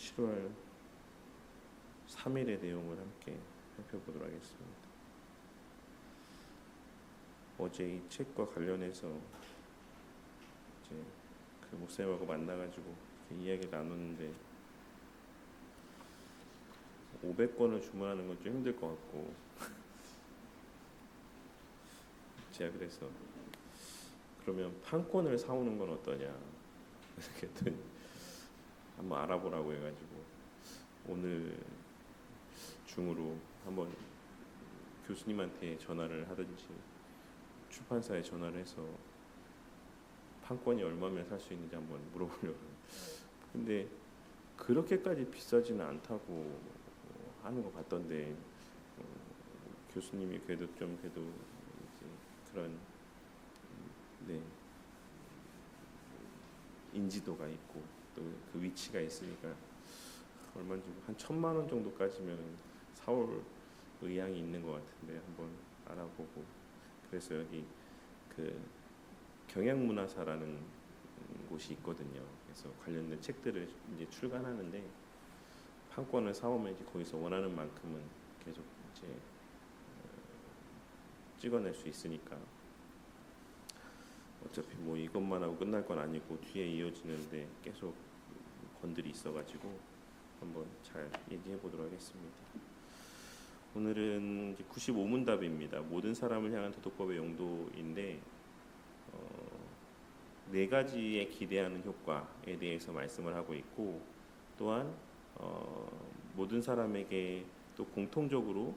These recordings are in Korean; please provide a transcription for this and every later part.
7월 3일의 내용을 함께 살펴보도록 하겠습니다. 어제 이 책과 관련해서 이제 그 목사님하고 만나가지고 이야기를 나눴는데 500권을 주문하는 건 좀 힘들 것 같고 제가 그래서 그러면 판권을 사오는 건 어떠냐 이렇게 한번 알아보라고 해가지고 오늘 중으로 한번 교수님한테 전화를 하든지 출판사에 전화를 해서 판권이 얼마면 살 수 있는지 한번 물어보려고. 근데 그렇게까지 비싸지는 않다고 하는 것 같던데 교수님이 그래도 이제 그런 인지도가 있고 또 그 위치가 있으니까 얼마인지 한 1,000만 원 정도까지면 사올 의향이 있는 것 같은데 한번 알아보고. 그래서 여기 그 경향문화사라는 곳이 있거든요. 그래서 관련된 책들을 이제 출간하는데 판권을 사오면 이제 거기서 원하는 만큼은 계속 이제 찍어낼 수 있으니까 어차피 뭐 이것만 하고 끝날 건 아니고 뒤에 이어지는데 계속 건들이 있어가지고 한번 잘 얘기해 보도록 하겠습니다. 오늘은 95문답입니다. 모든 사람을 향한 도덕법의 용도인데 네 가지에 기대하는 효과에 대해서 말씀을 하고 있고 또한 모든 사람에게 또 공통적으로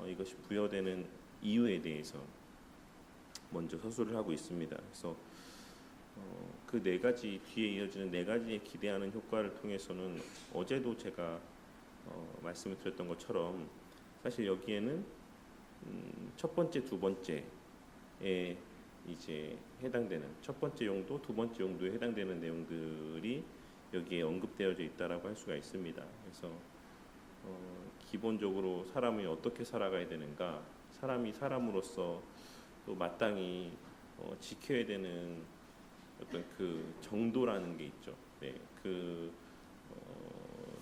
이것이 부여되는 이유에 대해서 먼저 서술을 하고 있습니다. 그래서 그 네 가지 뒤에 이어지는 네 가지에 기대하는 효과를 통해서는 어제도 제가 말씀을 드렸던 것처럼 사실 여기에는 첫 번째, 두 번째에 이제 해당되는 첫 번째 용도, 두 번째 용도에 해당되는 내용들이 여기에 언급되어져 있다라고 할 수가 있습니다. 그래서 기본적으로 사람이 어떻게 살아가야 되는가, 사람이 사람으로서 또 마땅히 지켜야 되는 어떤 그 정도라는 게 있죠. 네, 그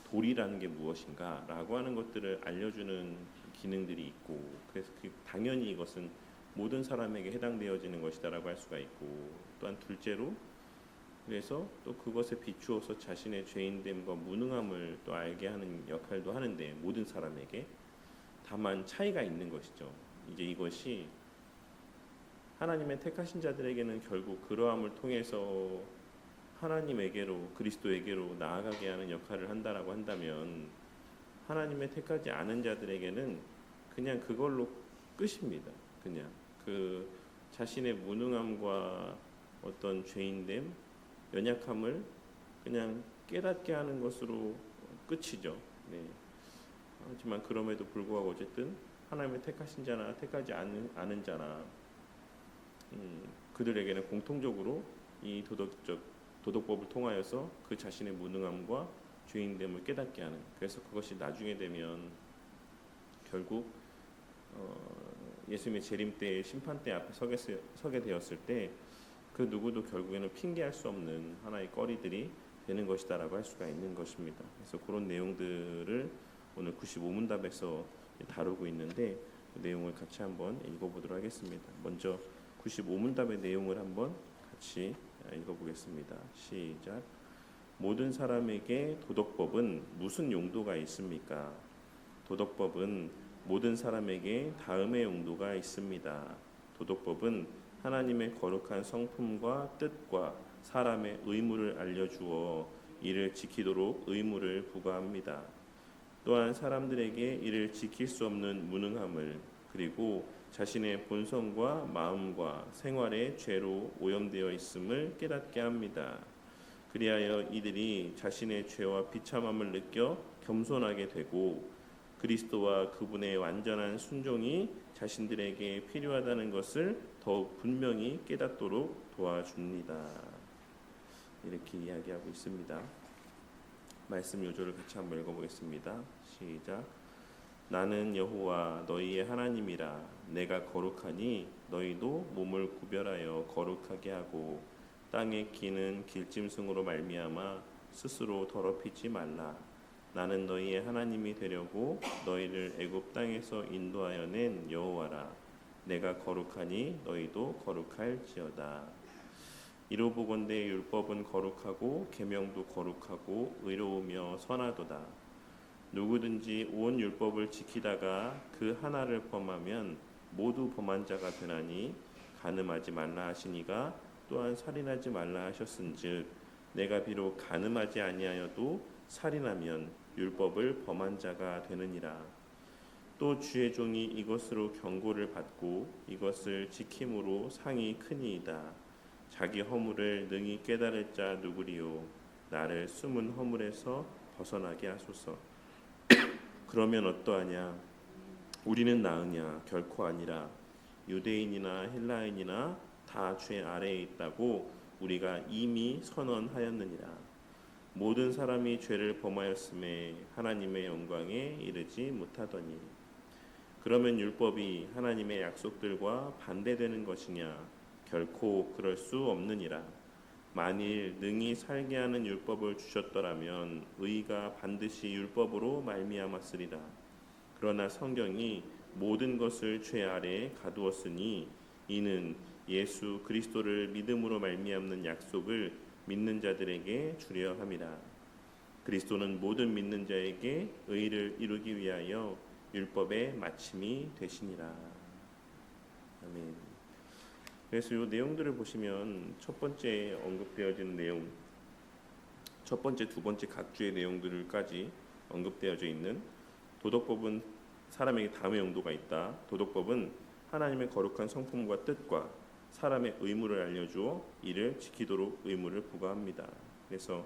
도리라는 게 무엇인가라고 하는 것들을 알려주는 기능들이 있고, 그래서 당연히 이것은 모든 사람에게 해당되어지는 것이다라고 할 수가 있고, 또한 둘째로 그래서 또 그것에 비추어서 자신의 죄인됨과 무능함을 또 알게 하는 역할도 하는데 모든 사람에게 다만 차이가 있는 것이죠. 이제 이것이 하나님의 택하신 자들에게는 결국 그러함을 통해서 하나님에게로 그리스도에게로 나아가게 하는 역할을 한다라고 한다면 하나님의 택하지 않은 자들에게는 그냥 그걸로 끝입니다. 그냥 그 자신의 무능함과 어떤 죄인됨, 연약함을 그냥 깨닫게 하는 것으로 끝이죠. 네. 하지만 그럼에도 불구하고 어쨌든 하나님의 택하신 자나 택하지 않은 자나 그들에게는 공통적으로 이 도덕법을 통하여서 그 자신의 무능함과 죄인됨을 깨닫게 하는, 그래서 그것이 나중에 되면 결국 예수님의 재림 때 심판대 앞에 서게 되었을 때 그 누구도 결국에는 핑계할 수 없는 하나의 거리들이 되는 것이다라고 할 수가 있는 것입니다. 그래서 그런 내용들을 오늘 95문답에서 다루고 있는데 그 내용을 같이 한번 읽어보도록 하겠습니다. 먼저 95문답의 내용을 한번 같이 읽어보겠습니다. 시작. 모든 사람에게 도덕법은 무슨 용도가 있습니까? 도덕법은 모든 사람에게 다음의 용도가 있습니다. 도덕법은 하나님의 거룩한 성품과 뜻과 사람의 의무를 알려주어 이를 지키도록 의무를 부과합니다. 또한 사람들에게 이를 지킬 수 없는 무능함을, 그리고 자신의 본성과 마음과 생활의 죄로 오염되어 있음을 깨닫게 합니다. 그리하여 이들이 자신의 죄와 비참함을 느껴 겸손하게 되고 그리스도와 그분의 완전한 순종이 자신들에게 필요하다는 것을 더욱 분명히 깨닫도록 도와줍니다. 이렇게 이야기하고 있습니다. 말씀 요절을 같이 한번 읽어보겠습니다. 시작. 나는 여호와 너희의 하나님이라. 내가 거룩하니 너희도 몸을 구별하여 거룩하게 하고 땅에 기는 길짐승으로 말미암아 스스로 더럽히지 말라. 나는 너희의 하나님이 되려고 너희를 애굽 땅에서 인도하여 낸 여호와라. 내가 거룩하니 너희도 거룩할지어다. 이로 보건대 율법은 거룩하고 계명도 거룩하고 의로우며 선하도다. 누구든지 온 율법을 지키다가 그 하나를 범하면 모두 범한 자가 되나니 간음하지 말라 하시니가 또한 살인하지 말라 하셨은즉 내가 비록 간음하지 아니하여도 살인하면 율법을 범한 자가 되느니라. 또 주의 종이 이것으로 경고를 받고 이것을 지킴으로 상이 크니이다. 자기 허물을 능히 깨달을 자 누구리요. 나를 숨은 허물에서 벗어나게 하소서. 그러면 어떠하냐? 우리는 나으냐? 결코 아니라. 유대인이나 헬라인이나 다 죄 아래에 있다고 우리가 이미 선언하였느니라. 모든 사람이 죄를 범하였음에 하나님의 영광에 이르지 못하더니 그러면 율법이 하나님의 약속들과 반대되는 것이냐? 결코 그럴 수 없느니라. 만일 능히 살게 하는 율법을 주셨더라면 의가 반드시 율법으로 말미암았으리라. 그러나 성경이 모든 것을 죄 아래에 가두었으니 이는 예수 그리스도를 믿음으로 말미암는 약속을 믿는 자들에게 주려 함이라. 그리스도는 모든 믿는 자에게 의를 이루기 위하여 율법의 마침이 되시니라. 아멘. 그래서 이 내용들을 보시면 첫 번째 언급되어진 내용, 첫 번째, 두 번째 각주의 내용들까지 언급되어져 있는 도덕법은 사람에게 다음의 용도가 있다. 도덕법은 하나님의 거룩한 성품과 뜻과 사람의 의무를 알려주어 이를 지키도록 의무를 부과합니다. 그래서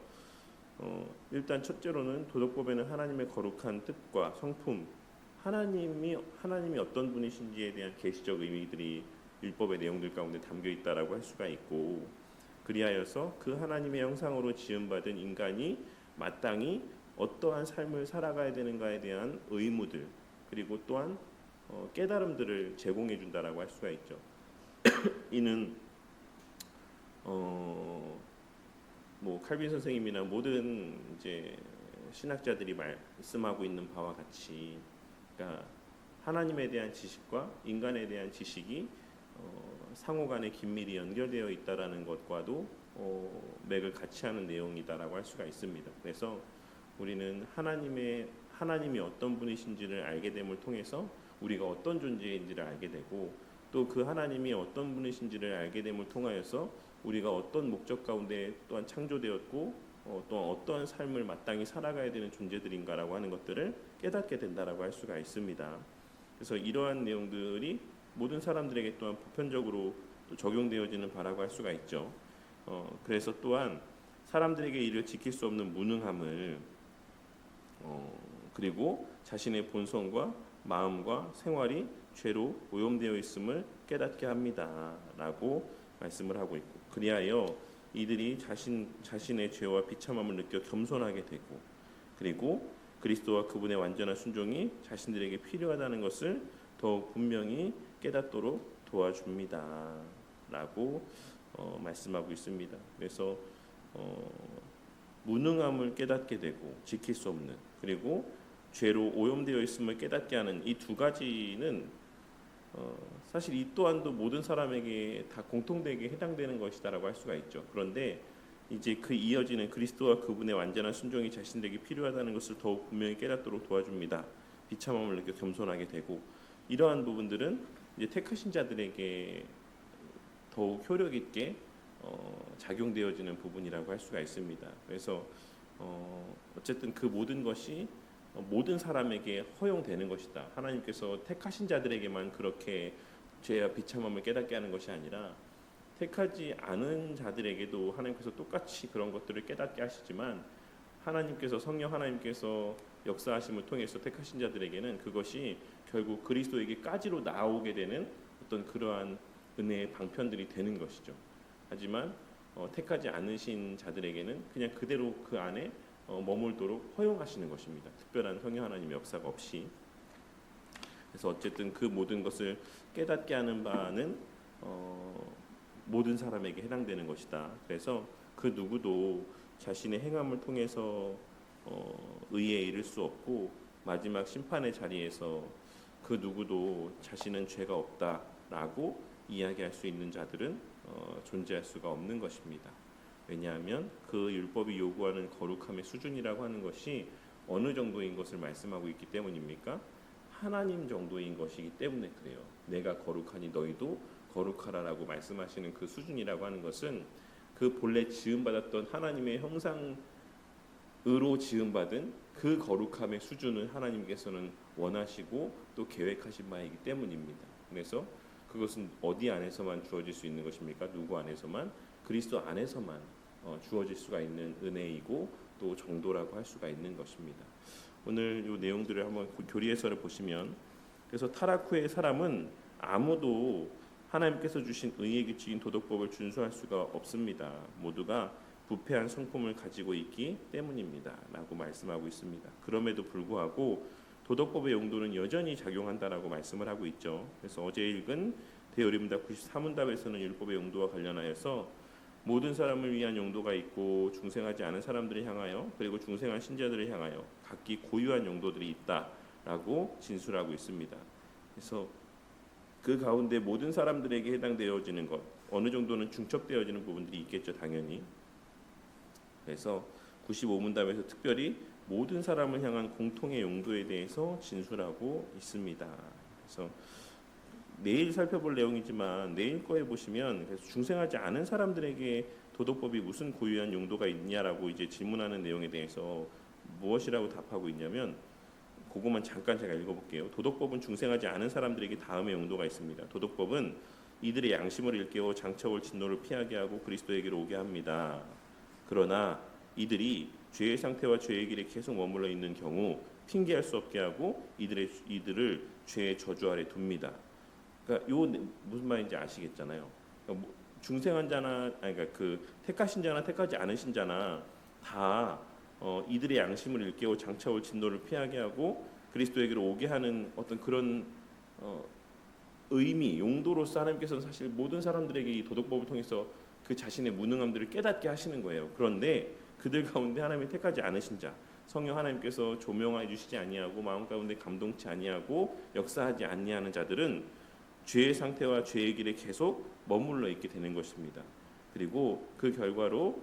일단 첫째로는 도덕법에는 하나님의 거룩한 뜻과 성품, 하나님이 어떤 분이신지에 대한 계시적 의미들이 율법의 내용들 가운데 담겨 있다라고 할 수가 있고, 그리하여서 그 하나님의 형상으로 지음받은 인간이 마땅히 어떠한 삶을 살아가야 되는가에 대한 의무들, 그리고 또한 깨달음들을 제공해 준다라고 할 수가 있죠. 이는 뭐 칼빈 선생님이나 모든 이제 신학자들이 말씀하고 있는 바와 같이, 그러니까 하나님에 대한 지식과 인간에 대한 지식이 상호간에 긴밀히 연결되어 있다라는 것과도 맥을 같이 하는 내용이다라고 할 수가 있습니다. 그래서 우리는 하나님이 어떤 분이신지를 알게 됨을 통해서 우리가 어떤 존재인지를 알게 되고, 또 그 하나님이 어떤 분이신지를 알게 됨을 통하여서 우리가 어떤 목적 가운데 또한 창조되었고 또한 어떠한 삶을 마땅히 살아가야 되는 존재들인가라고 하는 것들을 깨닫게 된다라고 할 수가 있습니다. 그래서 이러한 내용들이 모든 사람들에게 또한 보편적으로 또 적용되어지는 바라고 할 수가 있죠. 그래서 또한 사람들에게 이를 지킬 수 없는 무능함을 그리고 자신의 본성과 마음과 생활이 죄로 오염되어 있음을 깨닫게 합니다라고 말씀을 하고 있고, 그리하여 이들이 자신의 죄와 비참함을 느껴 겸손하게 되고, 그리고 그리스도와 그분의 완전한 순종이 자신들에게 필요하다는 것을 더욱 분명히 깨닫도록 도와줍니다라고 말씀하고 있습니다. 그래서 무능함을 깨닫게 되고 지킬 수 없는, 그리고 죄로 오염되어 있음을 깨닫게 하는 이 두 가지는 사실 이 또한도 모든 사람에게 다 공통되게 해당되는 것이다라고 할 수가 있죠. 그런데 이제 그 이어지는 그리스도와 그분의 완전한 순종이 자신들에게 필요하다는 것을 더욱 분명히 깨닫도록 도와줍니다. 비참함을 느껴 겸손하게 되고, 이러한 부분들은 이제 택하신 자들에게 더욱 효력 있게 작용되어지는 부분이라고 할 수가 있습니다. 그래서 어쨌든 그 모든 것이 모든 사람에게 허용되는 것이다. 하나님께서 택하신 자들에게만 그렇게 죄와 비참함을 깨닫게 하는 것이 아니라 택하지 않은 자들에게도 하나님께서 똑같이 그런 것들을 깨닫게 하시지만, 하나님께서 성령 하나님께서 역사하심을 통해서 택하신 자들에게는 그것이 결국 그리스도에게까지로 나오게 되는 어떤 그러한 은혜의 방편들이 되는 것이죠. 하지만 택하지 않으신 자들에게는 그냥 그대로 그 안에 머물도록 허용하시는 것입니다. 특별한 성령 하나님의 역사가 없이. 그래서 어쨌든 그 모든 것을 깨닫게 하는 바는 모든 사람에게 해당되는 것이다. 그래서 그 누구도 자신의 행함을 통해서 의에 이를 수 없고 마지막 심판의 자리에서 그 누구도 자신은 죄가 없다라고 이야기할 수 있는 자들은 존재할 수가 없는 것입니다. 왜냐하면 그 율법이 요구하는 거룩함의 수준이라고 하는 것이 어느 정도인 것을 말씀하고 있기 때문입니까? 하나님 정도인 것이기 때문에 그래요. 내가 거룩하니 너희도 거룩하라라고 말씀하시는 그 수준이라고 하는 것은 그 본래 지음받았던 하나님의 형상으로 지음받은 그 거룩함의 수준을 하나님께서는 원하시고 또 계획하신 바이기 때문입니다. 그래서 그것은 어디 안에서만 주어질 수 있는 것입니까? 누구 안에서만? 그리스도 안에서만 주어질 수가 있는 은혜이고 또 정도라고 할 수가 있는 것입니다. 오늘 이 내용들을 한번 교리 해설을 보시면, 그래서 타락 후의 사람은 아무도 하나님께서 주신 의의 규칙인 도덕법을 준수할 수가 없습니다. 모두가 부패한 성품을 가지고 있기 때문입니다 라고 말씀하고 있습니다. 그럼에도 불구하고 도덕법의 용도는 여전히 작용한다라고 말씀을 하고 있죠. 그래서 어제 읽은 대요리문답 93문답에서는 율법의 용도와 관련하여서 모든 사람을 위한 용도가 있고 중생하지 않은 사람들을 향하여 그리고 중생한 신자들을 향하여 각기 고유한 용도들이 있다라고 진술하고 있습니다. 그래서 그 가운데 모든 사람들에게 해당되어지는 것, 어느 정도는 중첩되어지는 부분들이 있겠죠, 당연히. 그래서 95문답에서 특별히 모든 사람을 향한 공통의 용도에 대해서 진술하고 있습니다. 그래서 내일 살펴볼 내용이지만 내일 거에 보시면 그래서 중생하지 않은 사람들에게 도덕법이 무슨 고유한 용도가 있냐라고 이제 질문하는 내용에 대해서 무엇이라고 답하고 있냐면, 그것만 잠깐 제가 읽어볼게요. 도덕법은 중생하지 않은 사람들에게 다음의 용도가 있습니다. 도덕법은 이들의 양심을 일깨워 장차올 진노를 피하게 하고 그리스도에게로 오게 합니다. 그러나 이들이 죄의 상태와 죄의 길에 계속 머물러 있는 경우 핑계할 수 없게 하고 이들을 죄의 저주 아래 둡니다. 그러니까 요 무슨 말인지 아시겠잖아요. 그러니까 중생한 자나 그러니까 그 택하신 자나 택하지 않으신 자나 다 이들의 양심을 일깨워 장차올 진노를 피하게 하고 그리스도에게로 오게 하는 어떤 그런 의미, 용도로서 하나님께서는 사실 모든 사람들에게 이 도덕법을 통해서 그 자신의 무능함들을 깨닫게 하시는 거예요. 그런데 그들 가운데 하나님이 택하지 않으신 자, 성령 하나님께서 조명하여 주시지 아니하고 마음 가운데 감동치 아니하고 역사하지 아니하는 자들은 죄의 상태와 죄의 길에 계속 머물러 있게 되는 것입니다. 그리고 그 결과로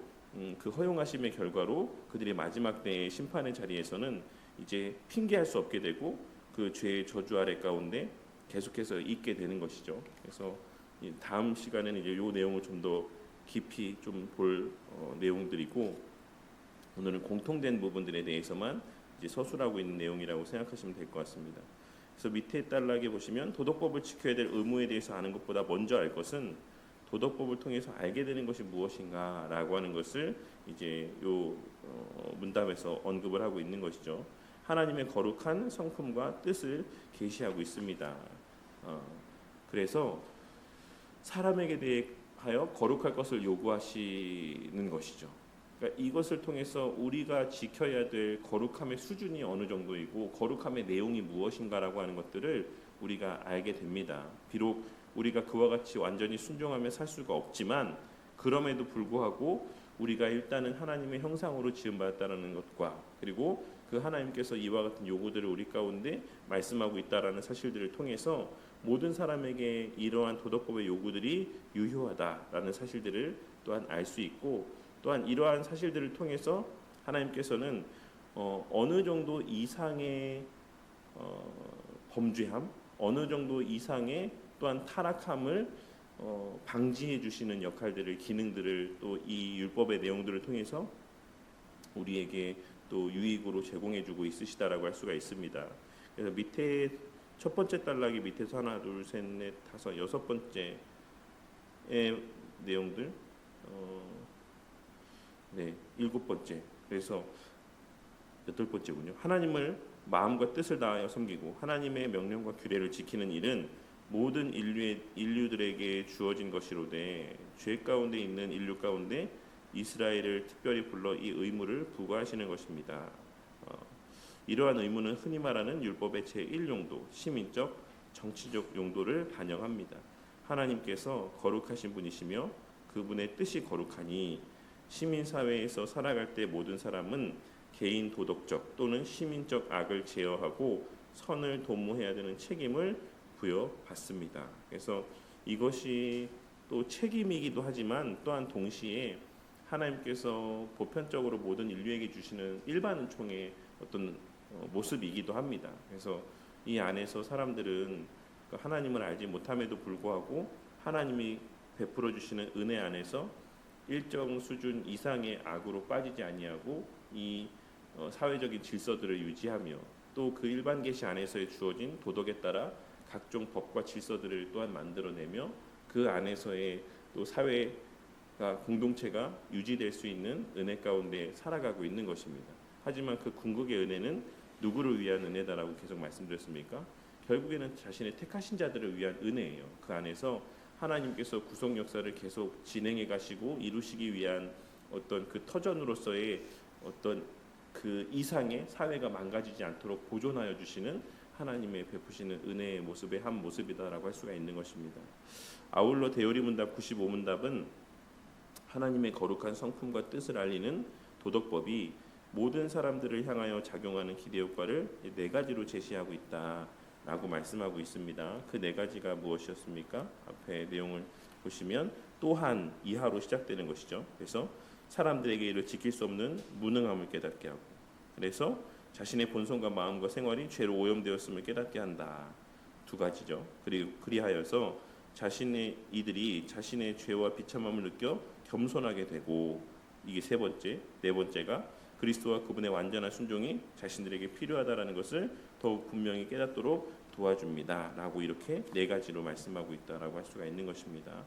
그 허용하심의 결과로 그들이 마지막 때의 심판의 자리에서는 이제 핑계할 수 없게 되고 그 죄의 저주 아래 가운데 계속해서 있게 되는 것이죠. 그래서 다음 시간에는 이제 이 내용을 좀 더 깊이 좀 볼 내용들이고, 오늘은 공통된 부분들에 대해서만 이제 서술하고 있는 내용이라고 생각하시면 될 것 같습니다. 그래서 밑에 단락에 보시면 도덕법을 지켜야 될 의무에 대해서 아는 것보다 먼저 알 것은 도덕법을 통해서 알게 되는 것이 무엇인가라고 하는 것을 이제 요 문답에서 언급을 하고 있는 것이죠. 하나님의 거룩한 성품과 뜻을 계시하고 있습니다. 그래서 사람에게 대하여 거룩할 것을 요구하시는 것이죠. 그러니까 이것을 통해서 우리가 지켜야 될 거룩함의 수준이 어느 정도이고 거룩함의 내용이 무엇인가라고 하는 것들을 우리가 알게 됩니다. 비록 우리가 그와 같이 완전히 순종하며 살 수가 없지만 그럼에도 불구하고 우리가 일단은 하나님의 형상으로 지음받았다는 것과 그리고 그 하나님께서 이와 같은 요구들을 우리 가운데 말씀하고 있다라는 사실들을 통해서 모든 사람에게 이러한 도덕법의 요구들이 유효하다라는 사실들을 또한 알 수 있고, 또한 이러한 사실들을 통해서 하나님께서는 어느 정도 이상의 범죄함, 어느 정도 이상의 또한 타락함을 방지해 주시는 역할들을, 기능들을 또 이 율법의 내용들을 통해서 우리에게 또 유익으로 제공해 주고 있으시다라고 할 수가 있습니다. 그래서 밑에 첫 번째 단락이 밑에서 하나, 둘, 셋, 넷, 다섯, 여섯 번째의 내용들, 일곱 번째, 그래서 여덟 번째군요. 하나님을 마음과 뜻을 다하여 섬기고 하나님의 명령과 규례를 지키는 일은 모든 인류들에게 주어진 것이로되 죄 가운데 있는 인류 가운데 이스라엘을 특별히 불러 이 의무를 부과하시는 것입니다. 이러한 의무는 흔히 말하는 율법의 제1용도, 시민적, 정치적 용도를 반영합니다. 하나님께서 거룩하신 분이시며 그분의 뜻이 거룩하니 시민사회에서 살아갈 때 모든 사람은 개인 도덕적 또는 시민적 악을 제어하고 선을 도모해야 되는 책임을 부여받습니다. 그래서 이것이 또 책임이기도 하지만 또한 동시에 하나님께서 보편적으로 모든 인류에게 주시는 일반총의 어떤 모습이기도 합니다. 그래서 이 안에서 사람들은 하나님을 알지 못함에도 불구하고 하나님이 베풀어 주시는 은혜 안에서 일정 수준 이상의 악으로 빠지지 아니하고 이 사회적인 질서들을 유지하며 또 그 일반 계시 안에서의 주어진 도덕에 따라 각종 법과 질서들을 또한 만들어내며 그 안에서의 또 사회가 공동체가 유지될 수 있는 은혜 가운데 살아가고 있는 것입니다. 하지만 그 궁극의 은혜는 누구를 위한 은혜다라고 계속 말씀드렸습니까? 결국에는 자신의 택하신 자들을 위한 은혜예요. 그 안에서 하나님께서 구속 역사를 계속 진행해 가시고 이루시기 위한 어떤 그 터전으로서의 어떤 그 이상의 사회가 망가지지 않도록 보존하여 주시는 하나님의 베푸시는 은혜의 모습의 한 모습이다라고 할 수가 있는 것입니다. 아울러 대요리문답 95문답은 하나님의 거룩한 성품과 뜻을 알리는 도덕법이 모든 사람들을 향하여 작용하는 기대 효과를 네 가지로 제시하고 있다라고 말씀하고 있습니다. 그 네 가지가 무엇이었습니까? 앞에 내용을 보시면 또한 이하로 시작되는 것이죠. 그래서 사람들에게 이를 지킬 수 없는 무능함을 깨닫게 하고, 그래서 자신의 본성과 마음과 생활이 죄로 오염되었음을 깨닫게 한다. 두 가지죠. 그리고 그리하여서 이들이 자신의 죄와 비참함을 느껴 겸손하게 되고, 이게 세 번째, 네 번째가 그리스도와 그분의 완전한 순종이 자신들에게 필요하다라는 것을 더욱 분명히 깨닫도록 도와줍니다라고 이렇게 네 가지로 말씀하고 있다라고 할 수가 있는 것입니다.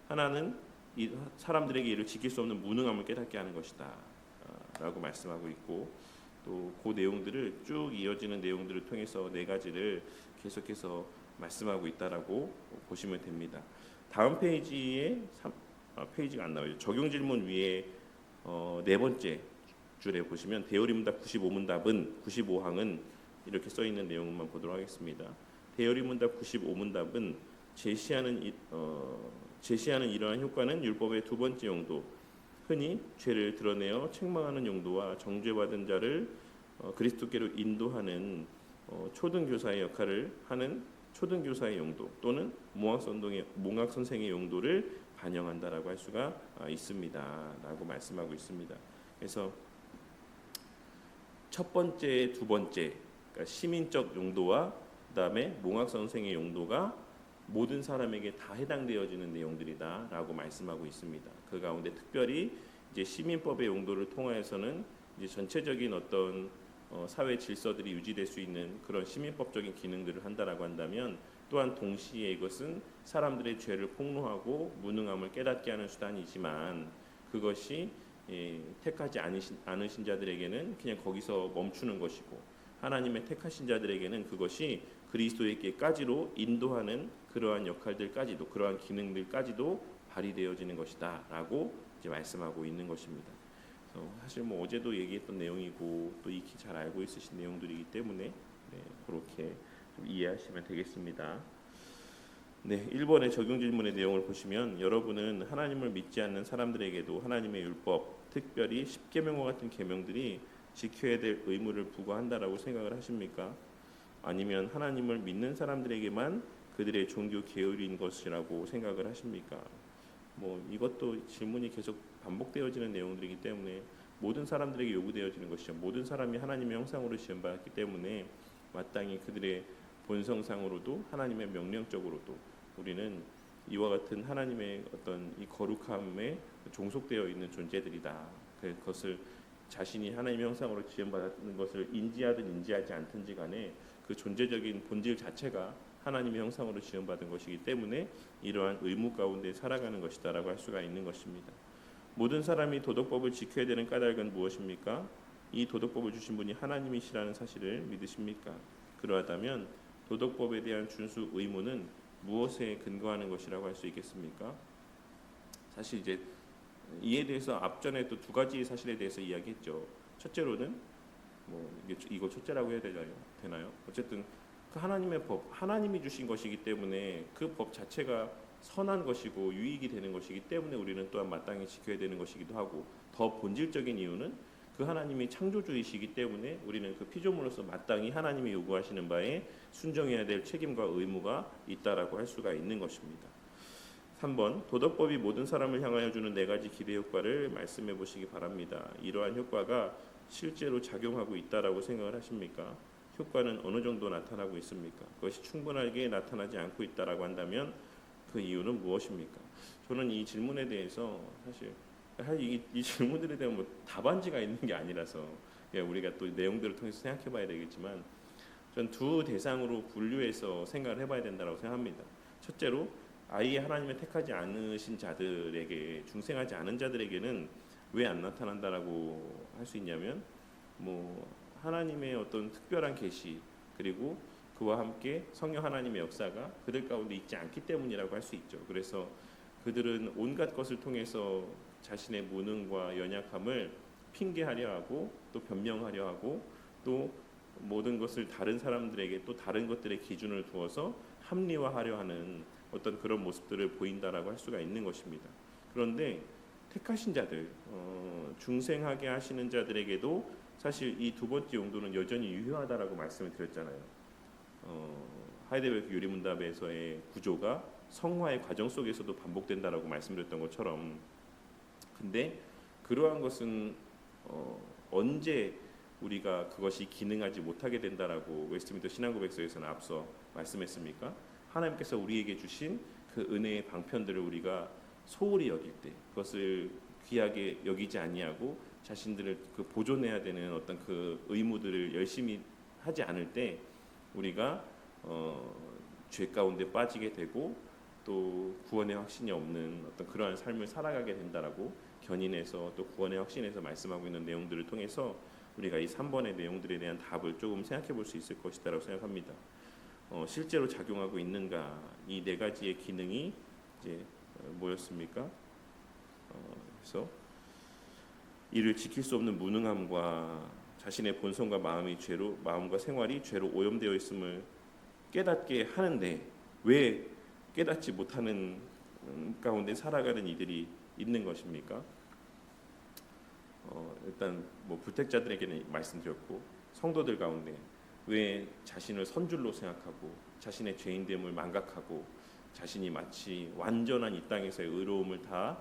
하나는 이 사람들에게 이를 지킬 수 없는 무능함을 깨닫게 하는 것이다라고 말씀하고 있고, 또 그 내용들을 쭉 이어지는 내용들을 통해서 네 가지를 계속해서 말씀하고 있다라고 보시면 됩니다. 다음 페이지에 페이지가 안 나와요. 적용 질문 위에 네 번째 줄에 보시면 대요리문답 95문답은 95항은 이렇게 써 있는 내용만 보도록 하겠습니다. 대요리문답 95문답은 제시하는 이러한 효과는 율법의 두 번째 용도, 흔히 죄를 드러내어 책망하는 용도와 정죄받은 자를 그리스도께로 인도하는 초등교사의 역할을 하는 초등교사의 용도 또는 몽학 선생의 용도를 반영한다라고 할 수가 있습니다라고 말씀하고 있습니다. 그래서 첫 번째, 두 번째, 그러니까 시민적 용도와 그다음에 몽학 선생의 용도가 모든 사람에게 다 해당되어지는 내용들이다라고 말씀하고 있습니다. 그 가운데 특별히 이제 시민법의 용도를 통하여서는 이제 전체적인 어떤 사회 질서들이 유지될 수 있는 그런 시민법적인 기능들을 한다라고 한다면, 또한 동시에 이것은 사람들의 죄를 폭로하고 무능함을 깨닫게 하는 수단이지만, 그것이 택하지 않으신 자들에게는 그냥 거기서 멈추는 것이고, 하나님의 택하신 자들에게는 그것이 그리스도에게까지로 인도하는 그러한 역할들까지도, 그러한 기능들까지도 발휘되어지는 것이다라고 이제 말씀하고 있는 것입니다. 사실 뭐 어제도 얘기했던 내용이고 또 익히 잘 알고 있으신 내용들이기 때문에 그렇게 좀 이해하시면 되겠습니다. 1번의 적용 질문의 내용을 보시면, 여러분은 하나님을 믿지 않는 사람들에게도 하나님의 율법, 특별히 십계명과 같은 계명들이 지켜야 될 의무를 부과한다라고 생각을 하십니까? 아니면 하나님을 믿는 사람들에게만 그들의 종교 계율인 것이라고 생각을 하십니까? 이것도 질문이 계속 반복되어지는 내용들이기 때문에 모든 사람들에게 요구되어지는 것이죠. 모든 사람이 하나님의 형상으로 지음받았기 때문에 마땅히 그들의 본성상으로도 하나님의 명령적으로도 우리는 이와 같은 하나님의 어떤 이 거룩함에 종속되어 있는 존재들이다. 그것을 자신이 하나님의 형상으로 지음받았는 것을 인지하든 인지하지 않든지 간에 그 존재적인 본질 자체가 하나님의 형상으로 지음받은 것이기 때문에 이러한 의무 가운데 살아가는 것이다라고 할 수가 있는 것입니다. 모든 사람이 도덕법을 지켜야 되는 까닭은 무엇입니까? 이 도덕법을 주신 분이 하나님이시라는 사실을 믿으십니까? 그러하다면 도덕법에 대한 준수 의무는 무엇에 근거하는 것이라고 할 수 있겠습니까? 사실 이제 이에 대해서 앞전에 또 두 가지 사실에 대해서 이야기했죠. 첫째로는 이거 첫째라고 해야 되나요? 어쨌든 그 하나님의 법, 하나님이 주신 것이기 때문에 그 법 자체가 선한 것이고 유익이 되는 것이기 때문에 우리는 또한 마땅히 지켜야 되는 것이기도 하고, 더 본질적인 이유는 그 하나님이 창조주이시기 때문에 우리는 그 피조물로서 마땅히 하나님이 요구하시는 바에 순종해야 될 책임과 의무가 있다라고 할 수가 있는 것입니다. 3번, 도덕법이 모든 사람을 향하여 주는 4가지 기대 효과를 말씀해 보시기 바랍니다. 이러한 효과가 실제로 작용하고 있다라고 생각을 하십니까? 효과는 어느 정도 나타나고 있습니까? 그것이 충분하게 나타나지 않고 있다라고 한다면 그 이유는 무엇입니까? 저는 이 질문에 대해서 사실 이 질문들에 대한 뭐 답안지가 있는 게 아니라서 우리가 또 내용들을 통해서 생각해봐야 되겠지만, 전 두 대상으로 분류해서 생각을 해봐야 된다고 생각합니다. 첫째로, 아예 하나님의 택하지 않으신 자들에게, 중생하지 않은 자들에게는 왜 안 나타난다라고 할 수 있냐면, 뭐 하나님의 어떤 특별한 계시, 그리고 그와 함께 성령 하나님의 역사가 그들 가운데 있지 않기 때문이라고 할 수 있죠. 그래서 그들은 온갖 것을 통해서 자신의 무능과 연약함을 핑계하려 하고, 또 변명하려 하고, 또 모든 것을 다른 사람들에게, 또 다른 것들의 기준을 두어서 합리화하려 하는 어떤 그런 모습들을 보인다라고 할 수가 있는 것입니다. 그런데 택하신 자들, 중생하게 하시는 자들에게도 사실 이 두 번째 용도는 여전히 유효하다라고 말씀을 드렸잖아요. 하이델베르크 유리문답에서의 구조가 성화의 과정 속에서도 반복된다라고 말씀드렸던 것처럼, 근데 그러한 것은 언제 우리가 그것이 기능하지 못하게 된다라고 웨스트민스터 신앙고백서에서는 앞서 말씀했습니까? 하나님께서 우리에게 주신 그 은혜의 방편들을 우리가 소홀히 여길 때, 그것을 귀하게 여기지 아니하고 자신들을 그 보존해야 되는 어떤 그 의무들을 열심히 하지 않을 때 우리가 죄 가운데 빠지게 되고, 또 구원의 확신이 없는 어떤 그러한 삶을 살아가게 된다라고 견인해서, 또 구원의 확신에서 말씀하고 있는 내용들을 통해서 우리가 이 3번의 내용들에 대한 답을 조금 생각해 볼 수 있을 것이다라고 생각합니다. 실제로 작용하고 있는가, 이 4가지의 기능이 이제 뭐였습니까? 그래서 이를 지킬 수 없는 무능함과 자신의 본성과 마음과 생활이 죄로 오염되어 있음을 깨닫게 하는데, 왜 깨닫지 못하는 가운데 살아가는 이들이 있는 것입니까? 일단 뭐 불택자들에게는 말씀드렸고, 성도들 가운데 왜 자신을 선줄로 생각하고 자신의 죄인됨을 망각하고 자신이 마치 완전한 이 땅에서의 의로움을 다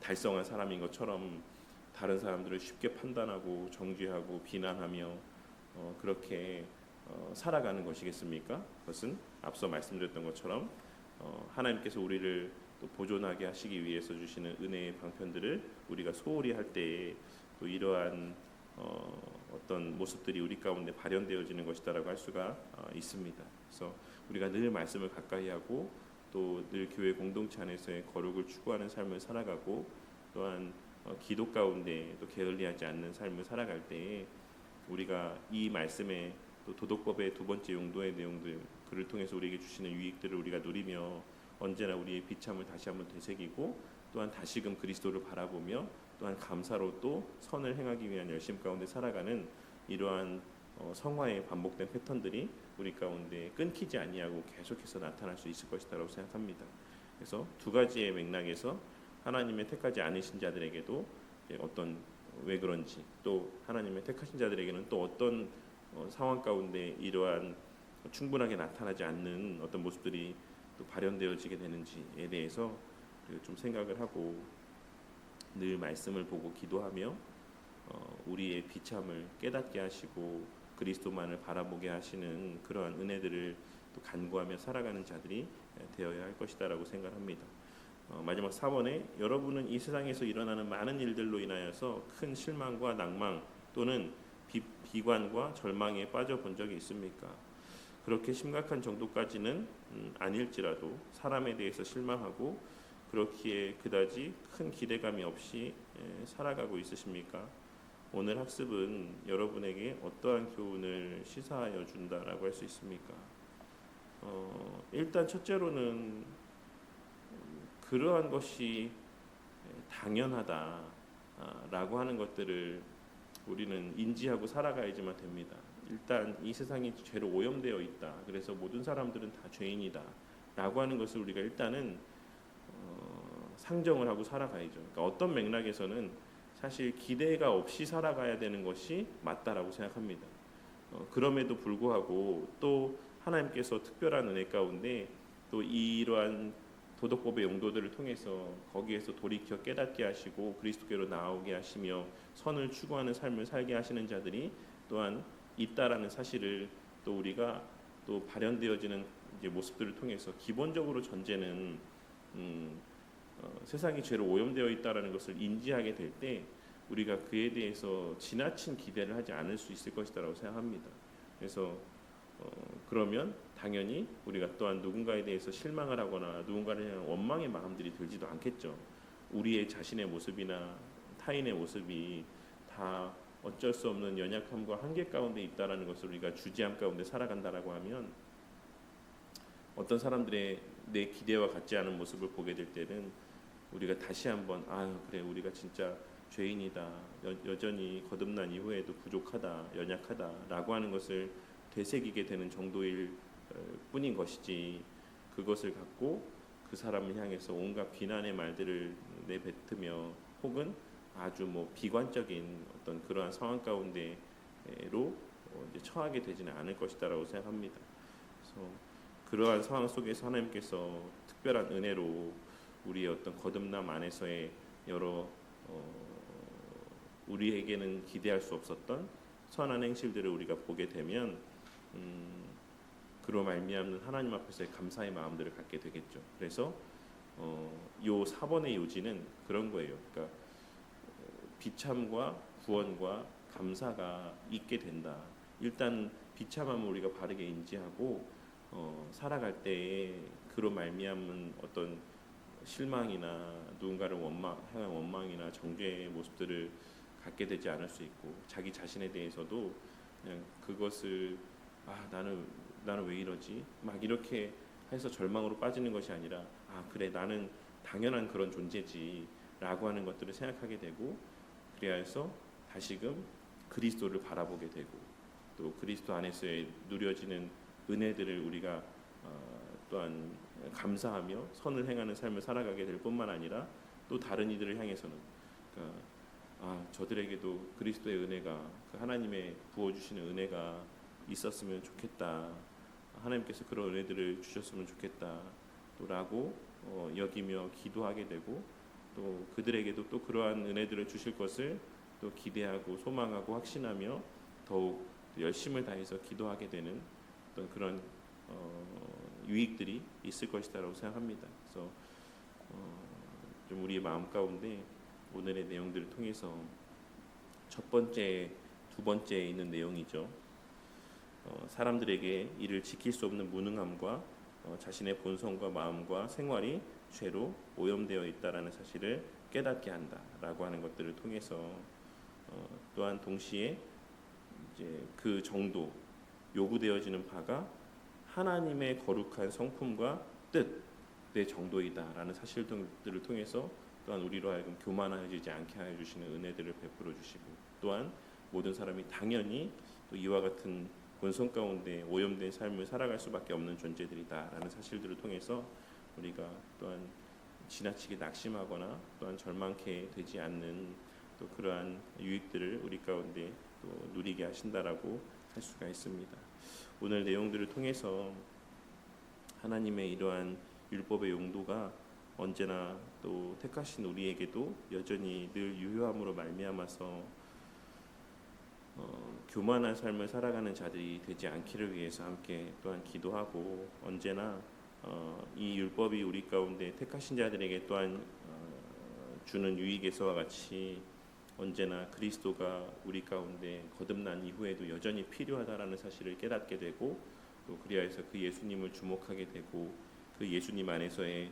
달성한 사람인 것처럼 다른 사람들을 쉽게 판단하고 정죄하고 비난하며 그렇게 살아가는 것이겠습니까? 그것은 앞서 말씀드렸던 것처럼 하나님께서 우리를 또 보존하게 하시기 위해서 주시는 은혜의 방편들을 우리가 소홀히 할 때에 또 이러한 어떤 모습들이 우리 가운데 발현되어지는 것이다라고 할 수가 있습니다. 그래서 우리가 늘 말씀을 가까이 하고, 또 늘 교회 공동체 안에서의 거룩을 추구하는 삶을 살아가고, 또한 기도 가운데 또 게을리하지 않는 삶을 살아갈 때에 우리가 이 말씀의 또 도덕법의 두 번째 용도의 내용들, 그를 통해서 우리에게 주시는 유익들을 우리가 누리며 언제나 우리의 비참을 다시 한번 되새기고, 또한 다시금 그리스도를 바라보며, 또한 감사로 또 선을 행하기 위한 열심 가운데 살아가는 이러한 성화의 반복된 패턴들이 우리 가운데 끊기지 아니하고 계속해서 나타날 수 있을 것이라고 생각합니다. 그래서 두 가지의 맥락에서 하나님의 택하지 않으신 자들에게도 어떤 왜 그런지, 또 하나님의 택하신 자들에게는 또 어떤 상황 가운데 이러한 충분하게 나타나지 않는 어떤 모습들이 또 발현되어지게 되는지에 대해서 좀 생각을 하고, 늘 말씀을 보고 기도하며 우리의 비참을 깨닫게 하시고 그리스도만을 바라보게 하시는 그러한 은혜들을 또 간구하며 살아가는 자들이 되어야 할 것이다라고 생각합니다. 마지막 4번에, 여러분은 이 세상에서 일어나는 많은 일들로 인하여서 큰 실망과 낭망 또는 비관과 절망에 빠져본 적이 있습니까? 그렇게 심각한 정도까지는 아닐지라도 사람에 대해서 실망하고 그렇기에 그다지 큰 기대감이 없이 살아가고 있으십니까? 오늘 학습은 여러분에게 어떠한 교훈을 시사하여 준다라고 할 수 있습니까? 일단 첫째로는 그러한 것이 당연하다라고 하는 것들을 우리는 인지하고 살아가야지만 됩니다. 일단 이 세상이 죄로 오염되어 있다, 그래서 모든 사람들은 다 죄인이다 라고 하는 것을 우리가 일단은 상정을 하고 살아가야죠. 그러니까 어떤 맥락에서는 사실 기대가 없이 살아가야 되는 것이 맞다라고 생각합니다. 그럼에도 불구하고 또 하나님께서 특별한 은혜 가운데 또 이러한 도덕법의 용도들을 통해서 거기에서 돌이켜 깨닫게 하시고 그리스도께로 나오게 하시며 선을 추구하는 삶을 살게 하시는 자들이 또한 있다라는 사실을 또 우리가 또 발현되어지는 이제 모습들을 통해서 기본적으로 전제는 세상이 죄로 오염되어 있다라는 것을 인지하게 될 때 우리가 그에 대해서 지나친 기대를 하지 않을 수 있을 것이다라고 생각합니다. 그래서 그러면 당연히 우리가 또한 누군가에 대해서 실망을 하거나 누군가를 향한 원망의 마음들이 들지도 않겠죠. 우리의 자신의 모습이나 타인의 모습이 다 어쩔 수 없는 연약함과 한계 가운데 있다라는 것을 우리가 주지함 가운데 살아간다라고 하면 어떤 사람들의 내 기대와 같지 않은 모습을 보게 될 때는 우리가 다시 한번 그래 우리가 진짜 죄인이다, 여전히 거듭난 이후에도 부족하다, 연약하다라고 하는 것을 되새기게 되는 정도일 뿐인 것이지, 그것을 갖고 그 사람을 향해서 온갖 비난의 말들을 내뱉으며 혹은 아주 비관적인 어떤 그러한 상황 가운데로 이제 처하게 되지는 않을 것이다라고 생각합니다. 그래서 그러한 상황 속에서 하나님께서 특별한 은혜로 우리의 어떤 거듭남 안에서의 여러 우리에게는 기대할 수 없었던 선한 행실들을 우리가 보게 되면 그로 말미암는 하나님 앞에서의 감사의 마음들을 갖게 되겠죠. 그래서 요 4번의 요지는 그런 거예요. 그러니까 비참과 구원과 감사가 있게 된다. 일단 비참함을 우리가 바르게 인지하고 살아갈 때에 그로 말미암은 어떤 실망이나 누군가를 향한 원망이나 정죄의 모습들을 갖게 되지 않을 수 있고, 자기 자신에 대해서도 그냥 그것을 나는 왜 이러지? 막 이렇게 해서 절망으로 빠지는 것이 아니라 그래 나는 당연한 그런 존재지 라고 하는 것들을 생각하게 되고, 그래야 해서 다시금 그리스도를 바라보게 되고 또 그리스도 안에서의 누려지는 은혜들을 우리가 또한 감사하며 선을 행하는 삶을 살아가게 될 뿐만 아니라 또 다른 이들을 향해서는 저들에게도 그리스도의 은혜가, 그 하나님의 부어주시는 은혜가 있었으면 좋겠다, 하나님께서 그런 은혜들을 주셨으면 좋겠다 라고 여기며 기도하게 되고, 또 그들에게도 또 그러한 은혜들을 주실 것을 또 기대하고 소망하고 확신하며 더욱 열심을 다해서 기도하게 되는 어떤 그런 유익들이 있을 것이다라고 생각합니다. 그래서 좀 우리의 마음 가운데 오늘의 내용들을 통해서 첫 번째, 두 번째에 있는 내용이죠. 사람들에게 이를 지킬 수 없는 무능함과 자신의 본성과 마음과 생활이 죄로 오염되어 있다라는 사실을 깨닫게 한다라고 하는 것들을 통해서 또한 동시에 이제 그 정도 요구되어지는 바가 하나님의 거룩한 성품과 뜻의 정도이다라는 사실들을 통해서 또한 우리로 하여금 교만하지 않게 하여 주시는 은혜들을 베풀어 주시고, 또한 모든 사람이 당연히 또 이와 같은 본성 가운데 오염된 삶을 살아갈 수밖에 없는 존재들이다라는 사실들을 통해서 우리가 또한 지나치게 낙심하거나 또한 절망케 되지 않는 또 그러한 유익들을 우리 가운데 또 누리게 하신다라고 할 수가 있습니다. 오늘 내용들을 통해서 하나님의 이러한 율법의 용도가 언제나 또 택하신 우리에게도 여전히 늘 유효함으로 말미암아서 교만한 삶을 살아가는 자들이 되지 않기를 위해서 함께 또한 기도하고, 언제나 이 율법이 우리 가운데 택하신 자들에게 또한 주는 유익에서와 같이 언제나 그리스도가 우리 가운데 거듭난 이후에도 여전히 필요하다라는 사실을 깨닫게 되고, 또 그리하여서 그 예수님을 주목하게 되고, 그 예수님 안에서의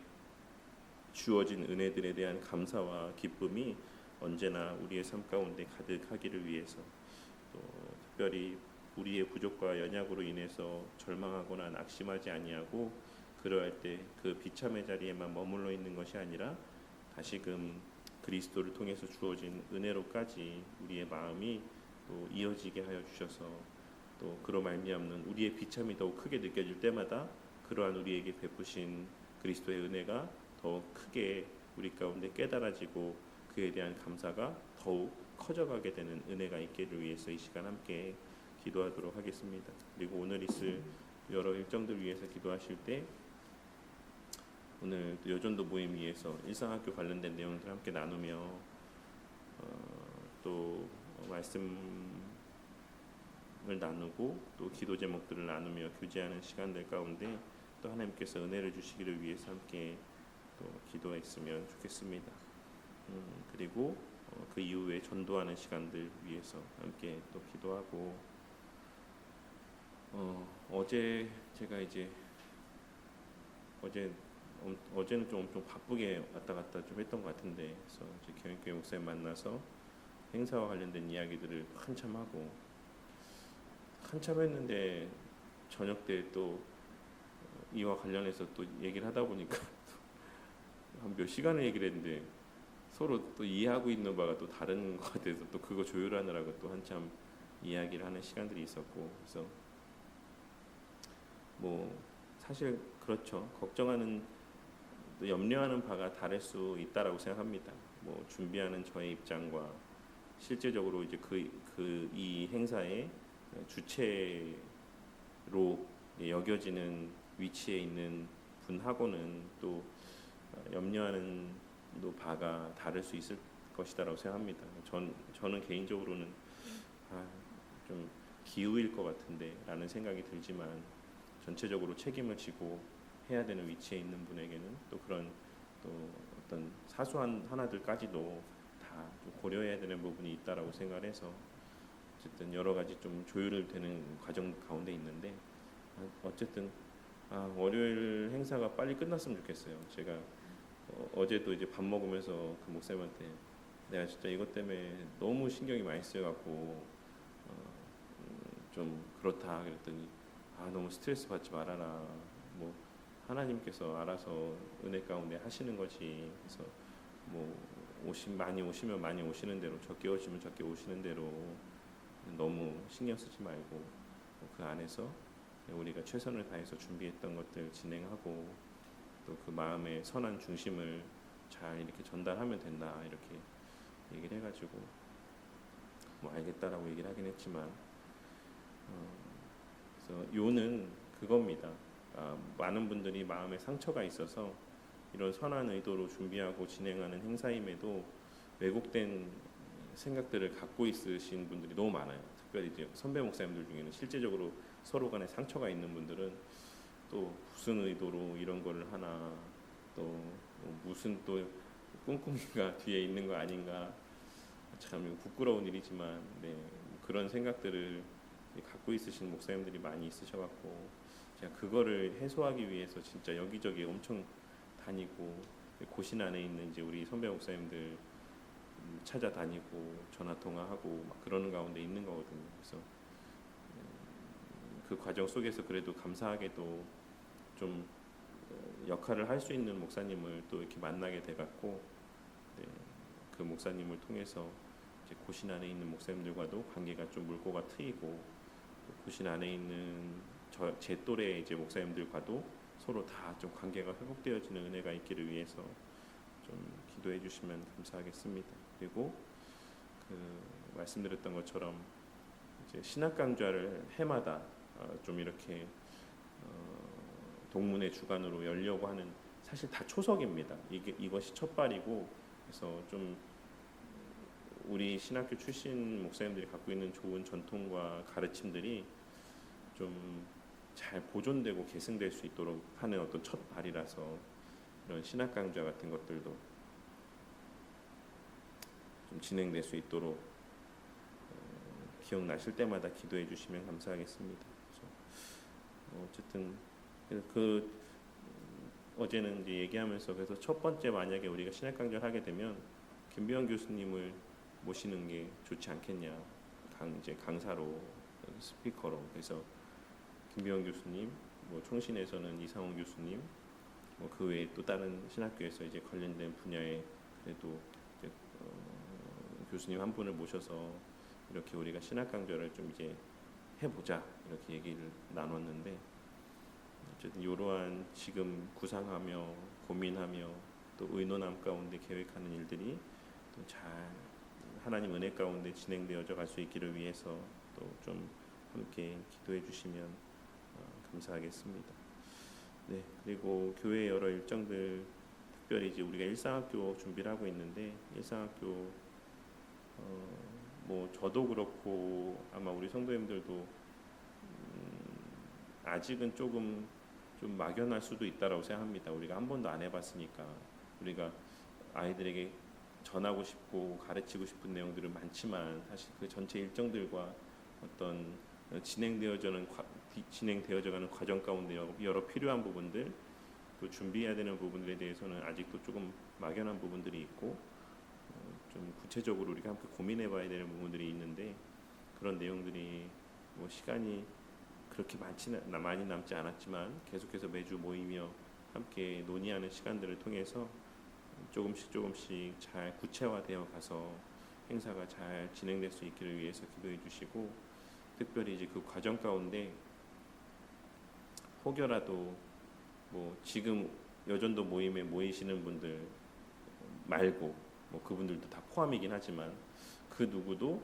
주어진 은혜들에 대한 감사와 기쁨이 언제나 우리의 삶 가운데 가득하기를 위해서, 또 특별히 우리의 부족과 연약으로 인해서 절망하거나 낙심하지 아니하고 그러할 때 그 비참의 자리에만 머물러 있는 것이 아니라 다시금 그리스도를 통해서 주어진 은혜로까지 우리의 마음이 또 이어지게 하여 주셔서, 또 그로 말미암는 우리의 비참이 더욱 크게 느껴질 때마다 그러한 우리에게 베푸신 그리스도의 은혜가 더욱 크게 우리 가운데 깨달아지고 그에 대한 감사가 더욱 커져가게 되는 은혜가 있기를 위해서 이 시간 함께 기도하도록 하겠습니다. 그리고 오늘 있을 여러 일정들 위해서 기도하실 때 오늘 여전도 모임 위해서 일상학교 관련된 내용들 함께 나누며 또 말씀을 나누고 또 기도 제목들을 나누며 교제하는 시간들 가운데 또 하나님께서 은혜를 주시기를 위해서 함께 또 기도했으면 좋겠습니다. 그리고 그 이후에 전도하는 시간들 위해서 함께 또 기도하고 어제 제가 이제 어제는 좀 엄청 바쁘게 왔다 갔다 좀 했던 것 같은데 그래서 이제 경영교회 목사님 만나서 행사와 관련된 이야기들을 한참 하고 한참 했는데 저녁 때 또 이와 관련해서 또 얘기를 하다 보니까 한 몇 시간을 얘기를 했는데 서로 또 이해하고 있는 바가 또 다른 것 같아서 또 그거 조율하느라고 또 한참 이야기를 하는 시간들이 있었고 그래서 뭐 사실 그렇죠. 걱정하는 또 염려하는 바가 다를 수 있다라고 생각합니다. 뭐 준비하는 저의 입장과 실제적으로 이제 이 행사의 주체로 여겨지는 위치에 있는 분하고는 또 염려하는 또 바가 다를 수 있을 것이다라고 생각합니다. 저는 개인적으로는 좀 기우일 것 같은데라는 생각이 들지만 전체적으로 책임을 지고 해야 되는 위치에 있는 분에게는 또 그런 또 어떤 사소한 하나들까지도 다 좀 고려해야 되는 부분이 있다라고 생각을 해서 어쨌든 여러 가지 좀 조율을 되는 과정 가운데 있는데 어쨌든 월요일 행사가 빨리 끝났으면 좋겠어요. 제가 어제도 이제 밥 먹으면서 그 목사님한테 내가 진짜 이것 때문에 너무 신경이 많이 쓰여갖고 좀 그렇다 그랬더니 너무 스트레스 받지 말아라. 뭐 하나님께서 알아서 은혜 가운데 하시는 거지. 그래서 뭐 많이 오시면 많이 오시는 대로 적게 오시면 적게 오시는 대로 너무 신경 쓰지 말고 그 안에서 우리가 최선을 다해서 준비했던 것들 진행하고 또 그 마음의 선한 중심을 잘 이렇게 전달하면 된다 이렇게 얘기를 해가지고 뭐 알겠다라고 얘기를 하긴 했지만 그래서 요는 그겁니다. 많은 분들이 마음에 상처가 있어서 이런 선한 의도로 준비하고 진행하는 행사임에도 왜곡된 생각들을 갖고 있으신 분들이 너무 많아요. 특별히 이제 선배 목사님들 중에는 실제적으로 서로 간에 상처가 있는 분들은 또 무슨 의도로 이런 거를 하나 또 무슨 또 꿍꿍이가 뒤에 있는 거 아닌가 참 부끄러운 일이지만 그런 생각들을 갖고 있으신 목사님들이 많이 있으셔갖고 제가 그거를 해소하기 위해서 진짜 여기저기 엄청 다니고 고신 안에 있는 이제 우리 선배 목사님들 찾아다니고 전화 통화하고 막 그러는 가운데 있는 거거든요. 그래서 그 과정 속에서 그래도 감사하게도 좀 역할을 할 수 있는 목사님을 또 이렇게 만나게 돼갖고 그 목사님을 통해서 이제 고신 안에 있는 목사님들과도 관계가 좀 물꼬가 트이고 고신 안에 있는 제 또래 이제 목사님들과도 서로 다 좀 관계가 회복되어지는 은혜가 있기를 위해서 좀 기도해 주시면 감사하겠습니다. 그리고 그 말씀드렸던 것처럼 이제 신학 강좌를 해마다 좀 이렇게 동문회 주관으로 열려고 하는 사실 다 초석입니다. 이것이 첫발이고 그래서 좀 우리 신학교 출신 목사님들이 갖고 있는 좋은 전통과 가르침들이 좀 잘 보존되고 계승될 수 있도록 하는 어떤 첫 발이라서 이런 신학 강좌 같은 것들도 좀 진행될 수 있도록 기억나실 때마다 기도해 주시면 감사하겠습니다. 그래서 어쨌든 어제는 이제 얘기하면서 그래서 첫 번째 만약에 우리가 신학 강좌를 하게 되면 김비원 교수님을 모시는 게 좋지 않겠냐 이제 강사로 스피커로 그래서 김비원 교수님, 뭐 총신에서는 이상훈 교수님, 뭐 그 외에 또 다른 신학교에서 이제 관련된 분야에 그래도 이제 교수님 한 분을 모셔서 이렇게 우리가 신학 강좌를 좀 이제 해보자 이렇게 얘기를 나눴는데 어쨌든 이러한 지금 구상하며 고민하며 또 의논함 가운데 계획하는 일들이 또 잘 하나님 은혜 가운데 진행되어져 갈 수 있기를 위해서 또 좀 함께 기도해 주시면 감사하겠습니다. 네, 그리고 교회 여러 일정들 특별히 이제 우리가 일상학교 준비를 하고 있는데 일상학교 뭐 저도 그렇고 아마 우리 성도님들도 아직은 조금 좀 막연할 수도 있다라고 생각합니다. 우리가 한 번도 안 해봤으니까 우리가 아이들에게 전하고 싶고 가르치고 싶은 내용들은 많지만 사실 그 전체 일정들과 어떤 진행되어져가는 과정 가운데 여러 필요한 부분들 또 준비해야 되는 부분들에 대해서는 아직도 조금 막연한 부분들이 있고 좀 구체적으로 우리가 함께 고민해봐야 되는 부분들이 있는데 그런 내용들이 뭐 시간이 그렇게 많이 남지 않았지만 계속해서 매주 모이며 함께 논의하는 시간들을 통해서 조금씩 잘 구체화되어 가서 행사가 잘 진행될 수 있기를 위해서 기도해 주시고 특별히 이제 그 과정 가운데 혹여라도 뭐 지금 여전도 모임에 모이시는 분들 말고 뭐 그분들도 다 포함이긴 하지만 그 누구도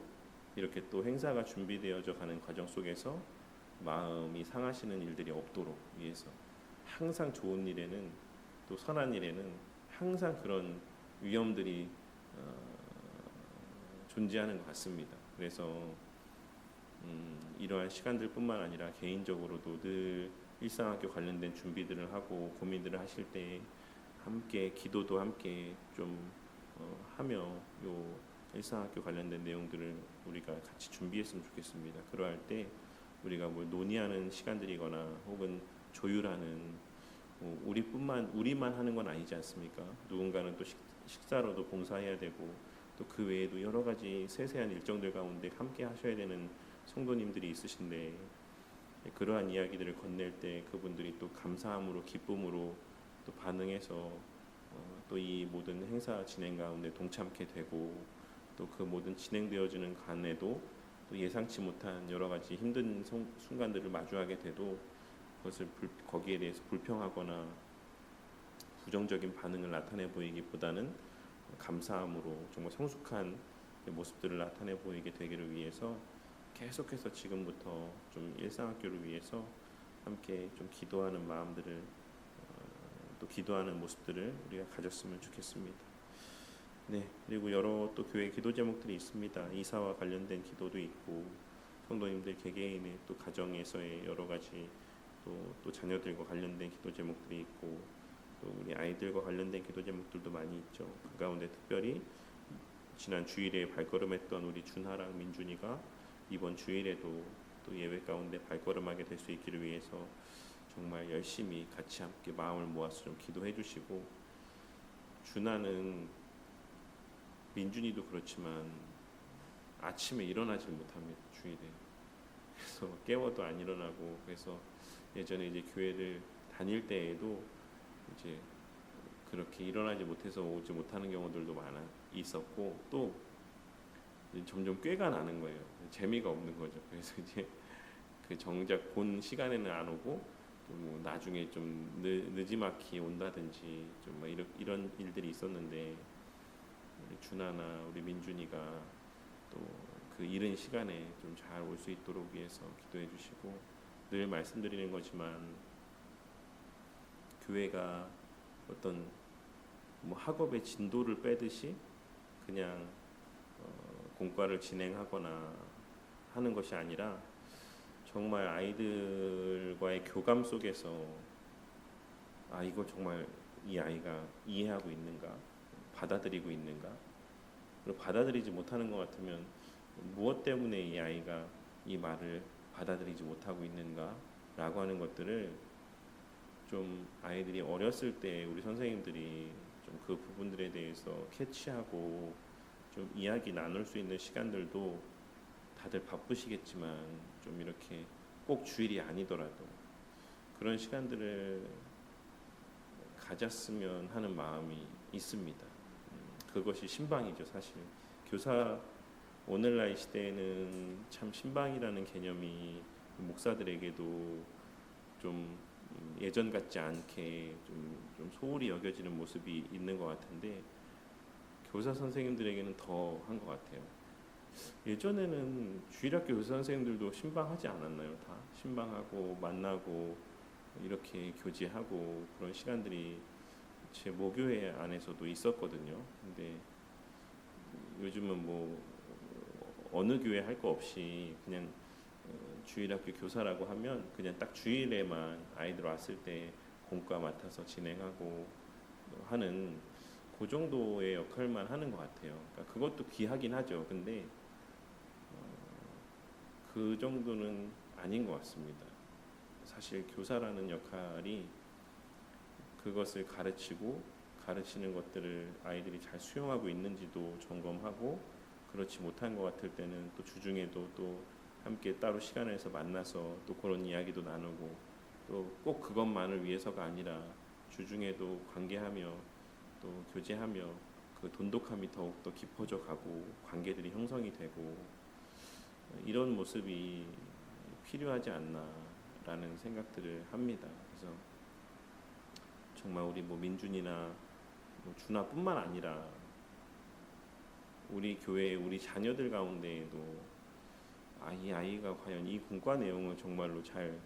이렇게 또 행사가 준비되어져 가는 과정 속에서 마음이 상하시는 일들이 없도록 위해서 항상 좋은 일에는 또 선한 일에는 항상 그런 위험들이 존재하는 것 같습니다. 그래서 이러한 시간들뿐만 아니라 개인적으로도 늘 일상학교 관련된 준비들을 하고 고민들을 하실 때 함께 기도도 함께 좀 하며 요 일상학교 관련된 내용들을 우리가 같이 준비했으면 좋겠습니다. 그러할 때 우리가 뭘 논의하는 시간들이거나 혹은 조율하는 우리만 하는 건 아니지 않습니까? 누군가는 또 식사로도 봉사해야 되고 또 그 외에도 여러 가지 세세한 일정들 가운데 함께 하셔야 되는 성도님들이 있으신데 그러한 이야기들을 건넬 때 그분들이 또 감사함으로 기쁨으로 또 반응해서 또 이 모든 행사 진행 가운데 동참케 되고 또 그 모든 진행되어지는 간에도 또 예상치 못한 여러 가지 힘든 순간들을 마주하게 돼도 그것을 거기에 대해서 불평하거나 부정적인 반응을 나타내 보이기보다는 감사함으로 정말 성숙한 모습들을 나타내 보이게 되기를 위해서 계속해서 지금부터 좀 일상학교를 위해서 함께 좀 기도하는 마음들을 또 기도하는 모습들을 우리가 가졌으면 좋겠습니다. 네, 그리고 여러 또 교회 기도 제목들이 있습니다. 이사와 관련된 기도도 있고 성도님들 개개인의 또 가정에서의 여러 가지 또 자녀들과 관련된 기도 제목들이 있고 또 우리 아이들과 관련된 기도 제목들도 많이 있죠. 그 가운데 특별히 지난 주일에 발걸음했던 우리 준하랑 민준이가 이번 주일에도 또 예배 가운데 발걸음하게 될 수 있기를 위해서 정말 열심히 같이 함께 마음을 모아서 좀 기도해 주시고 준하는 민준이도 그렇지만 아침에 일어나질 못합니다. 주일에. 그래서 깨워도 안 일어나고 그래서 예전에 이제 교회를 다닐 때에도 이제 그렇게 일어나지 못해서 오지 못하는 경우들도 많아 있었고 또 점점 꾀가 나는 거예요. 재미가 없는 거죠. 그래서 이제 그 정작 본 시간에는 안 오고 뭐 나중에 좀 늦지막히 온다든지 좀 뭐 이런 일들이 있었는데 우리 준하나 우리 민준이가 또 그 이른 시간에 좀 잘 올 수 있도록 위해서 기도해 주시고 늘 말씀드리는 거지만 교회가 어떤 뭐 학업의 진도를 빼듯이 그냥 공과를 진행하거나 하는 것이 아니라 정말 아이들과의 교감 속에서 이거 정말 이 아이가 이해하고 있는가 받아들이고 있는가 그리고 받아들이지 못하는 것 같으면 무엇 때문에 이 아이가 이 말을 받아들이지 못하고 있는가 라고 하는 것들을 좀 아이들이 어렸을 때 우리 선생님들이 좀 그 부분들에 대해서 캐치하고 좀 이야기 나눌 수 있는 시간들도 다들 바쁘시겠지만 좀 이렇게 꼭 주일이 아니더라도 그런 시간들을 가졌으면 하는 마음이 있습니다. 그것이 신방이죠. 사실 교사 오늘날 시대에는 참 신방이라는 개념이 목사들에게도 좀 예전 같지 않게 좀 소홀히 여겨지는 모습이 있는 것 같은데 교사 선생님들에게는 더 한 것 같아요. 예전에는 주일학교 교사 선생님들도 신방하지 않았나요? 다 신방하고 만나고 이렇게 교제하고 그런 시간들이 제 모교회 안에서도 있었거든요. 근데 요즘은 뭐 어느 교회 할 거 없이 그냥 주일학교 교사라고 하면 그냥 딱 주일에만 아이들 왔을 때 공과 맡아서 진행하고 하는 그 정도의 역할만 하는 것 같아요. 그러니까 그것도 귀하긴 하죠. 근데 그 정도는 아닌 것 같습니다. 사실 교사라는 역할이 그것을 가르치고 가르치는 것들을 아이들이 잘 수용하고 있는지도 점검하고 그렇지 못한 것 같을 때는 또 주중에도 또 함께 따로 시간을 내서 만나서 또 그런 이야기도 나누고 또 꼭 그것만을 위해서가 아니라 주중에도 관계하며 또 교제하며 그 돈독함이 더욱더 깊어져 가고 관계들이 형성이 되고 이런 모습이 필요하지 않나라는 생각들을 합니다. 그래서 정말 우리 뭐 민준이나 뭐 준하뿐만 아니라 우리 교회 우리 자녀들 가운데에도 이 아이가 과연 이 공과 내용을 정말로 잘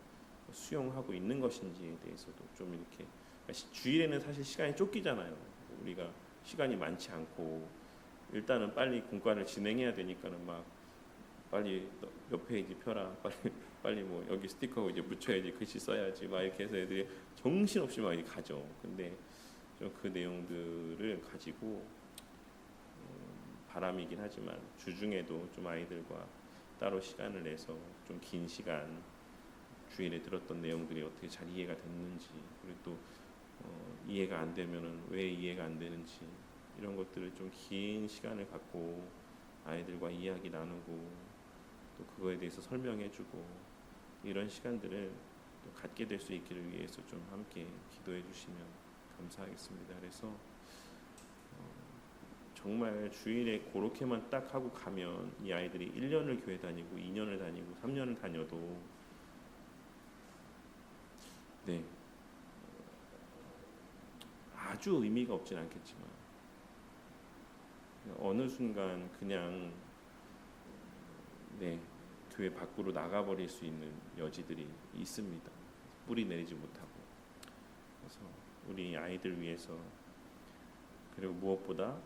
수용하고 있는 것인지에 대해서도 좀 이렇게 주일에는 사실 시간이 쫓기잖아요. 우리가 시간이 많지 않고 일단은 빨리 공과를 진행해야 되니까는 막 빨리 몇 페이지 펴라 빨리 뭐 여기 스티커 이제 붙여야지 글씨 써야지 막 이렇게 해서 애들이 정신없이 막 이렇게 가죠. 근데 좀 그 내용들을 가지고 바람이긴 하지만 주중에도 좀 아이들과 따로 시간을 내서 좀 긴 시간 주일에 들었던 내용들이 어떻게 잘 이해가 됐는지 그리고 또 이해가 안 되면은 왜 이해가 안 되는지 이런 것들을 좀 긴 시간을 갖고 아이들과 이야기 나누고 또 그거에 대해서 설명해주고 이런 시간들을 또 갖게 될 수 있기를 위해서 좀 함께 기도해 주시면 감사하겠습니다. 그래서 정말 주일에 그렇게만 딱 하고 가면 이 아이들이 1년을 교회 다니고 2년을 다니고 3년을 다녀도 네 아주 의미가 없진 않겠지만 어느 순간 그냥 네 교회 밖으로 나가버릴 수 있는 여지들이 있습니다. 뿌리 내리지 못하고 그래서 우리 아이들 위해서 그리고 무엇보다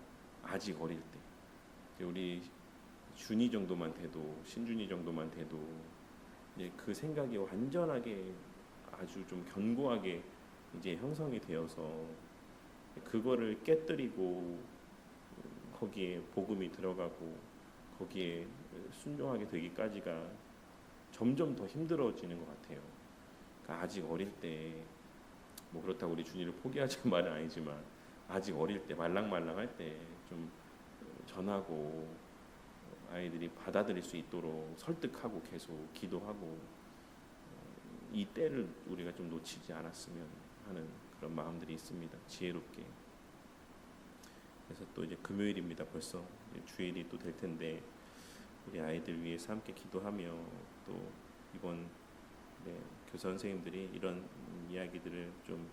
아직 어릴 때 우리 준이 정도만 돼도 신준이 정도만 돼도 그 생각이 완전하게 아주 좀 견고하게 이제 형성이 되어서 그거를 깨뜨리고 거기에 복음이 들어가고 거기에 순종하게 되기까지가 점점 더 힘들어지는 것 같아요. 그러니까 아직 어릴 때 뭐 그렇다고 우리 준이를 포기하자는 말은 아니지만 아직 어릴 때 말랑말랑할 때 좀 전하고 아이들이 받아들일 수 있도록 설득하고 계속 기도하고 이 때를 우리가 좀 놓치지 않았으면 하는 그런 마음들이 있습니다. 지혜롭게. 그래서 또 이제 금요일입니다. 벌써 주일이 또 될 텐데 우리 아이들 위해서 함께 기도하며 또 이번 교사 선생님들이 이런 이야기들을 좀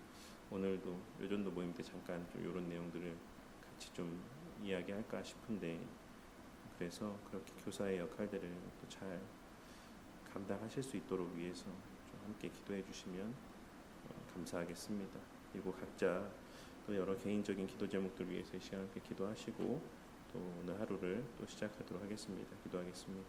오늘도 요전도 모임 때 잠깐 좀 이런 내용들을 같이 좀 이야기할까 싶은데 그래서 그렇게 교사의 역할들을 또 잘 감당하실 수 있도록 위해서 좀 함께 기도해 주시면 감사하겠습니다. 그리고 각자 또 여러 개인적인 기도 제목들 위해서 이 시간 함께 기도하시고 또 오늘 하루를 또 시작하도록 하겠습니다. 기도하겠습니다.